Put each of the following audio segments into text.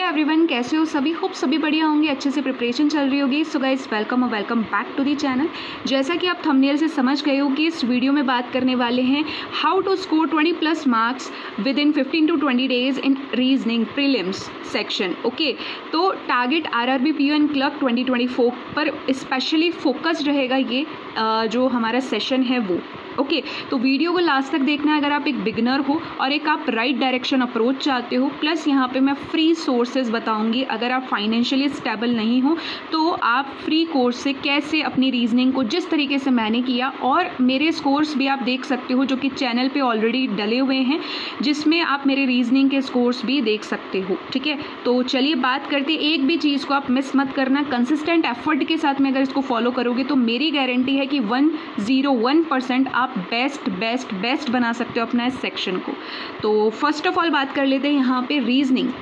Everyone, कैसे हो सभी? होप सभी बढ़िया होंगे, अच्छे से प्रिपरेशन चल रही होगी। So guys, welcome back to the channel. जैसा कि आप थंबनेल से समझ गए हो कि इस वीडियो में बात करने वाले हैं how to score 20+ marks within 15 to 20 days in reasoning prelims section. Okay, तो target RRB PO and clerk 2024 पर स्पेशली फोकस्ड रहेगा ये जो हमारा सेशन है वो। ओके, तो वीडियो को लास्ट तक देखना है अगर आप एक बिगिनर हो और एक आप राइट डायरेक्शन अप्रोच चाहते हो। प्लस यहाँ पे मैं फ्री सोर्सेज बताऊंगी। अगर आप फाइनेंशियली स्टेबल नहीं हो तो आप फ्री कोर्स से कैसे अपनी रीजनिंग को, जिस तरीके से मैंने किया, और मेरे स्कोर्स भी आप देख सकते हो जो कि चैनल पे ऑलरेडी डले हुए हैं, जिसमें आप मेरे रीजनिंग के स्कोर्स भी देख सकते हो। ठीक है, तो चलिए बात करते। एक भी चीज़ को आप मिस मत करना। कंसिस्टेंट एफर्ट के साथ में अगर इसको फॉलो करोगे तो मेरी गारंटी है कि 101% आप बेस्ट बना सकते हो अपना इस सेक्शन को। तो फर्स्ट ऑफ ऑल बात कर लेते हैं यहाँ पे रीजनिंग।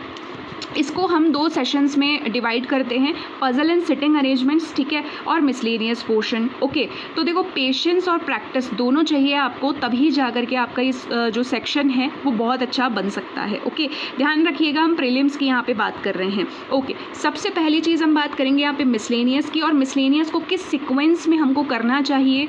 इसको हम 2 सेशंस में डिवाइड करते हैं, पजल एंड सिटिंग अरेंजमेंट्स, ठीक है, और मिसलेनियस पोर्शन। ओके, तो देखो पेशेंस और प्रैक्टिस दोनों चाहिए आपको, तभी जाकर के आपका इस जो सेक्शन है वो बहुत अच्छा बन सकता है। ओके, ध्यान रखिएगा, हम प्रीलिम्स की यहाँ पे बात कर रहे हैं। ओके, सबसे पहली चीज़ हम बात करेंगे यहाँ पे मिसलेनियस की, और मिसलेनियस को किस सीक्वेंस में हमको करना चाहिए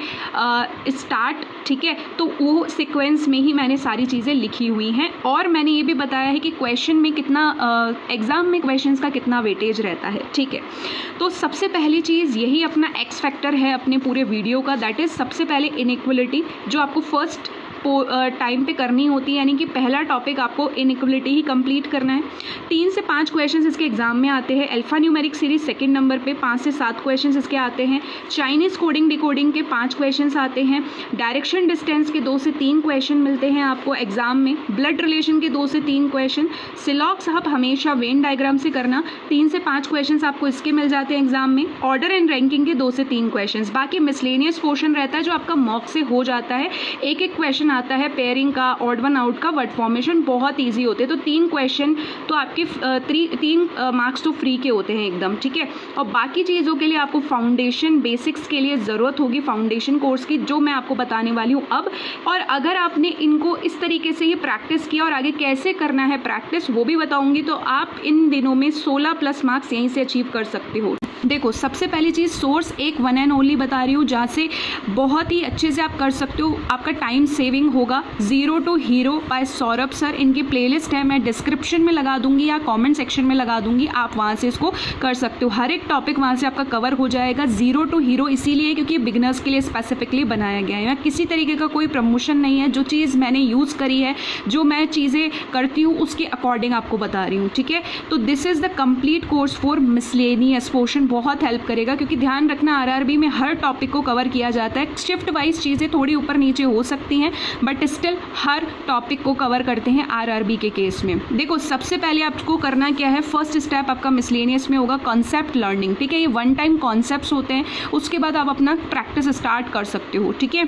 स्टार्ट। ठीक है, तो वो सीक्वेंस में ही मैंने सारी चीज़ें लिखी हुई हैं, और मैंने ये भी बताया है कि क्वेश्चन में कितना एग्ज़ाम में क्वेश्चंस का कितना वेटेज रहता है। ठीक है, तो सबसे पहली चीज़ यही अपना एक्स फैक्टर है अपने पूरे वीडियो का, दैट इज़ सबसे पहले इनइक्वलिटी, जो आपको फर्स्ट टाइम पे करनी होती है। यानी कि पहला टॉपिक आपको इनइक्वलिटी ही कंप्लीट करना है। 3 से 5 क्वेश्चंस इसके एग्जाम में आते हैं। Alpha numeric series second number पे 5 से 7 क्वेश्चंस इसके आते हैं। चाइनीज़ कोडिंग डिकोडिंग के 5 क्वेश्चंस आते हैं। डायरेक्शन डिस्टेंस के 2 से 3 क्वेश्चन मिलते हैं आपको एग्जाम में। ब्लड रिलेशन के 2 से 3 क्वेश्चन। सिलॉक्स आप हमेशा वेन डायग्राम से करना, 3 से 5 क्वेश्चन आपको इसके मिल जाते हैं एग्जाम में। ऑर्डर एंड रैंकिंग के 2 से 3 क्वेश्चन। बाकी मिसलेनियस पोर्शन रहता है जो आपका मॉक से हो जाता है। एक एक क्वेश्चन आता है पेयरिंग का, ऑड वन आउट का, वर्ड फॉर्मेशन, बहुत इजी होते हैं। तो 3 क्वेश्चन तो आपके 3 मार्क्स तो फ्री के होते हैं एकदम। ठीक है, और बाकी चीज़ों के लिए आपको फाउंडेशन बेसिक्स के लिए ज़रूरत होगी फाउंडेशन कोर्स की, जो मैं आपको बताने वाली हूँ अब। और अगर आपने इनको इस तरीके से ये प्रैक्टिस किया और आगे कैसे करना है प्रैक्टिस वो भी बताऊँगी, तो आप इन दिनों में 16+ मार्क्स यहीं से अचीव कर सकते हो। देखो, सबसे पहली चीज़ सोर्स एक 1 एंड ओनली बता रही हूँ, जहाँ से बहुत ही अच्छे से आप कर सकते हो। आपका टाइम सेविंग होगा। Zero to hero by Saurabh sir, इनकी प्लेलिस्ट है, मैं डिस्क्रिप्शन में लगा दूंगी या कमेंट सेक्शन में लगा दूंगी, आप वहाँ से इसको कर सकते हो। हर एक टॉपिक वहाँ से आपका कवर हो जाएगा। जीरो टू हीरो इसीलिए क्योंकि बिगनर्स के लिए स्पेसिफिकली बनाया गया है। यहाँ किसी तरीके का कोई प्रमोशन नहीं है। जो चीज़ मैंने यूज़ करी है, जो मैं चीज़ें करती हूँ, उसके अकॉर्डिंग आपको बता रही हूँ। ठीक है, तो this is the complete course for miscellaneous portion. बहुत हेल्प करेगा, क्योंकि ध्यान रखना आरआरबी में हर टॉपिक को कवर किया जाता है। शिफ्ट वाइज चीज़ें थोड़ी ऊपर नीचे हो सकती हैं, बट स्टिल हर टॉपिक को कवर करते हैं आरआरबी के केस में। देखो, सबसे पहले आपको करना क्या है, फर्स्ट स्टेप आपका मिसलेनियस में होगा कॉन्सेप्ट लर्निंग। ठीक है, ये 1 टाइम कॉन्सेप्ट्स होते हैं, उसके बाद आप अपना प्रैक्टिस स्टार्ट कर सकते हो। ठीक है,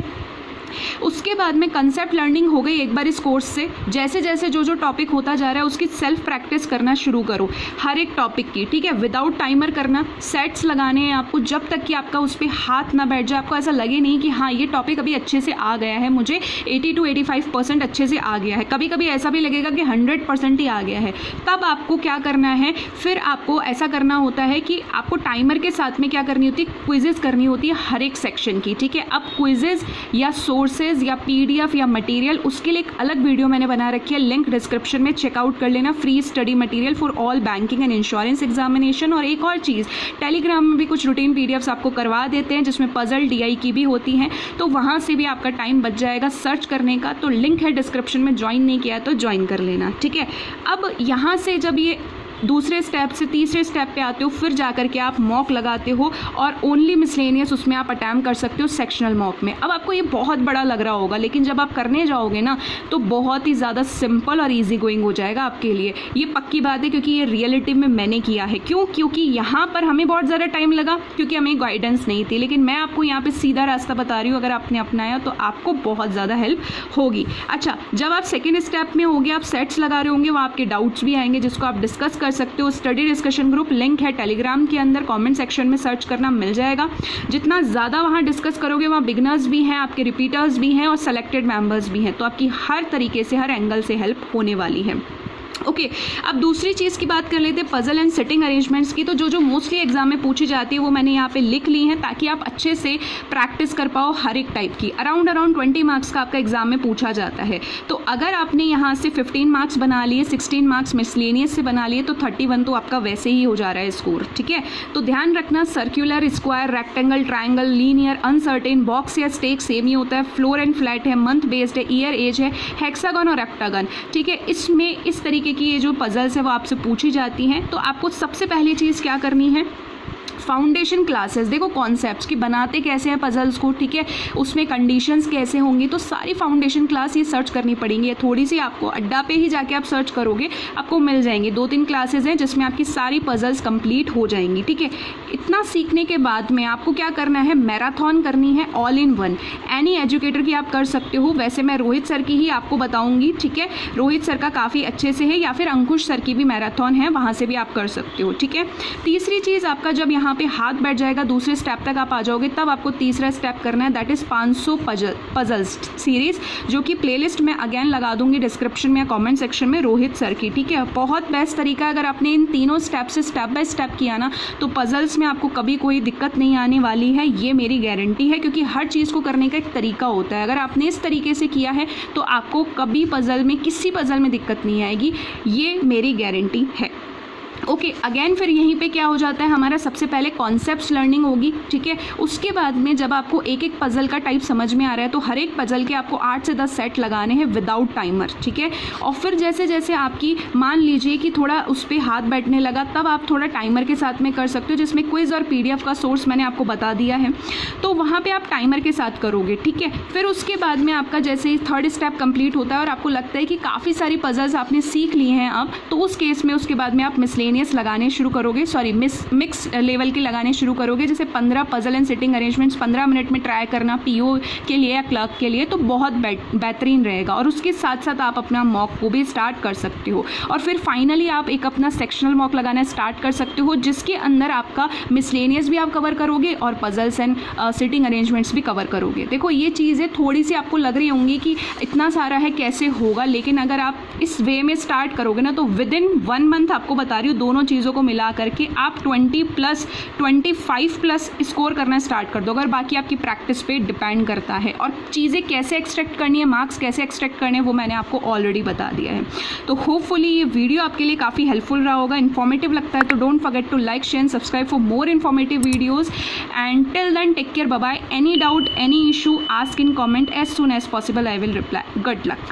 उसके बाद में कंसेप्ट लर्निंग हो गई एक बार इस कोर्स से। जैसे जैसे जो जो टॉपिक होता जा रहा है उसकी सेल्फ प्रैक्टिस करना शुरू करो हर एक टॉपिक की। ठीक है, विदाउट टाइमर करना, सेट्स लगाने हैं आपको जब तक कि आपका उस पर हाथ ना बैठ जाए, आपको ऐसा लगे नहीं कि हाँ ये टॉपिक अभी अच्छे से आ गया है, मुझे 80 to 85% अच्छे से आ गया है। कभी कभी ऐसा भी लगेगा कि 100% ही आ गया है। तब आपको क्या करना है, फिर आपको ऐसा करना होता है कि आपको टाइमर के साथ में क्या करनी होती है, क्विजेज करनी होती है हर एक सेक्शन की। ठीक है, अब क्विजेज या सोर्सेज या पीडीएफ या मटेरियल, उसके लिए एक अलग वीडियो मैंने बना रखी है, लिंक डिस्क्रिप्शन में चेकआउट कर लेना। Free study material for all banking and insurance examination. और एक और चीज़, टेलीग्राम में भी कुछ रूटीन पीडीएफ्स आपको करवा देते हैं जिसमें पजल डीआई की भी होती हैं, तो वहाँ से भी आपका टाइम बच जाएगा सर्च करने का। तो लिंक है डिस्क्रिप्शन में, ज्वाइन नहीं किया तो ज्वाइन कर लेना। ठीक है, अब यहाँ से जब ये दूसरे स्टेप से तीसरे स्टेप पे आते हो, फिर जाकर के आप मॉक लगाते हो, और ओनली मिसलेनियस उसमें आप अटैम्प्ट कर सकते हो सेक्शनल मॉक में। अब आपको ये बहुत बड़ा लग रहा होगा, लेकिन जब आप करने जाओगे ना तो बहुत ही ज़्यादा सिंपल और इजी गोइंग हो जाएगा आपके लिए। ये पक्की बात है, क्योंकि ये रियलिटी में मैंने किया है। क्यों? क्योंकि यहाँ पर हमें बहुत ज़्यादा टाइम लगा, क्योंकि हमें गाइडेंस नहीं थी, लेकिन मैं आपको यहाँ पर सीधा रास्ता बता रही हूँ। अगर आपने अपनाया तो आपको बहुत ज़्यादा हेल्प होगी। अच्छा, जब आप सेकेंड स्टेप में होंगे, आप सेट्स लगा रहे होंगे, वहाँ आपके डाउट्स भी आएंगे जिसको आप डिस्कस कर सकते हो। स्टडी डिस्कशन ग्रुप लिंक है टेलीग्राम के अंदर, कमेंट सेक्शन में सर्च करना मिल जाएगा। जितना ज़्यादा वहाँ डिस्कस करोगे, वहाँ बिगनर्स भी हैं, आपके रिपीटर्स भी हैं और सेलेक्टेड मेंबर्स भी हैं, तो आपकी हर तरीके से, हर एंगल से हेल्प होने वाली है। ओके अब दूसरी चीज़ की बात कर लेते हैं पजल एंड सिटिंग अरेंजमेंट्स की। तो जो मोस्टली एग्जाम में पूछी जाती है वो मैंने यहाँ पे लिख ली हैं ताकि आप अच्छे से प्रैक्टिस कर पाओ हर एक टाइप की। अराउंड 20 मार्क्स का आपका एग्जाम में पूछा जाता है। तो अगर आपने यहाँ से 15 मार्क्स बना लिए, 16 मार्क्स मिसलेनियस से बना लिए, तो 31 तो आपका वैसे ही हो जा रहा है स्कोर, ठीक है। तो ध्यान रखना circular, square, rectangle, triangle, linear, uncertain, box या स्टेक सेम ही होता है, फ्लोर एंड फ्लैट है, मंथ बेस्ड है, ईयर एज है, हेक्सागन और रेक्टागन, ठीक है। इसमें इस तरीके की ये जो पजल्स है वो आपसे पूछी जाती हैं। तो आपको सबसे पहली चीज़ क्या करनी है, फाउंडेशन क्लासेस, देखो कॉन्सेप्ट्स की बनाते कैसे हैं पजल्स को, ठीक है, उसमें कंडीशंस कैसे होंगी, तो सारी फाउंडेशन क्लास ये सर्च करनी पड़ेंगी। थोड़ी सी आपको अड्डा पे ही जाके आप सर्च करोगे, आपको मिल जाएंगे। 2-3 क्लासेस हैं जिसमें आपकी सारी पजल्स कंप्लीट हो जाएंगी, ठीक है। इतना सीखने के बाद में आपको क्या करना है, मैराथन करनी है all in one. Any educator की आप कर सकते हो, वैसे मैं रोहित सर की ही आपको बताऊंगी, ठीक है। रोहित सर का काफ़ी अच्छे से है, या फिर अंकुश सर की भी मैराथन है, वहाँ से भी आप कर सकते हो, ठीक है। तीसरी चीज़ आपका जब यहाँ पे हाथ बैठ जाएगा, दूसरे स्टेप तक आप आ जाओगे, तब आपको तीसरा स्टेप करना है, दैट इज़ 500 पजल्स सीरीज़, जो कि प्लेलिस्ट में अगेन लगा दूंगी डिस्क्रिप्शन में या कमेंट सेक्शन में, रोहित सर की, ठीक है। बहुत बेस्ट तरीका, अगर आपने इन तीनों स्टेप से स्टेप बाय स्टेप किया ना, तो पजल्स में आपको कभी कोई दिक्कत नहीं आने वाली है, ये मेरी गारंटी है, क्योंकि हर चीज़ को करने का एक तरीका होता है। अगर आपने इस तरीके से किया है तो आपको कभी पजल में, किसी पजल में दिक्कत नहीं आएगी, ये मेरी गारंटी है। ओके अगेन फिर यहीं पे क्या हो जाता है, हमारा सबसे पहले कॉन्सेप्ट्स लर्निंग होगी, ठीक है। उसके बाद में जब आपको एक एक पजल का टाइप समझ में आ रहा है, तो हर एक पजल के आपको 8 से 10 सेट लगाने हैं विदाउट टाइमर, ठीक है। और फिर जैसे जैसे आपकी मान लीजिए कि थोड़ा उस पर हाथ बैठने लगा, तब आप थोड़ा टाइमर के साथ में कर सकते हो, जिसमें क्विज और PDF का सोर्स मैंने आपको बता दिया है, तो वहाँ पर आप टाइमर के साथ करोगे, ठीक है। फिर उसके बाद में आपका जैसे 3rd स्टेप कंप्लीट होता है और आपको लगता है कि काफ़ी सारी पजल्स आपने सीख ली हैं अब, तो उस केस में उसके बाद में आप मिसलेनियस लगाने शुरू करोगे, मिक्स लेवल के लगाने शुरू करोगे। जैसे 15 puzzle and sitting arrangements 15 minute में ट्राई करना PO के लिए या क्लर्क के लिए, तो बहुत बेहतरीन रहेगा। और उसके साथ साथ आप अपना मॉक को भी स्टार्ट कर सकते हो। और फिर फाइनली आप एक अपना सेक्शनल मॉक लगाना स्टार्ट कर सकते हो, जिसके अंदर आपका मिसलेनियस भी आप कवर करोगे और पजल्स एंड सिटिंग अरेंजमेंट्स भी कवर करोगे। देखो ये चीज़ें थोड़ी सी आपको लग रही होंगी कि इतना सारा है कैसे होगा, लेकिन अगर आप इस वे में स्टार्ट करोगे ना, तो विदिन 1 मंथ आपको बता रही हूँ, दोनों चीज़ों को मिला करके आप 20+, 25+ स्कोर करना स्टार्ट कर दो। अगर बाकी आपकी प्रैक्टिस पे डिपेंड करता है। और चीज़ें कैसे एक्सट्रैक्ट करनी है, मार्क्स कैसे एक्सट्रैक्ट करने हैं, वो मैंने आपको ऑलरेडी बता दिया है। तो होपफुली ये वीडियो आपके लिए काफ़ी हेल्पफुल रहा होगा, इन्फॉर्मेटिव लगता है तो don't forget to like, share, subscribe for more informative videos. And till then take care, bye bye. Any doubt, any issue, ask in comment, as soon as possible I will reply. Good luck.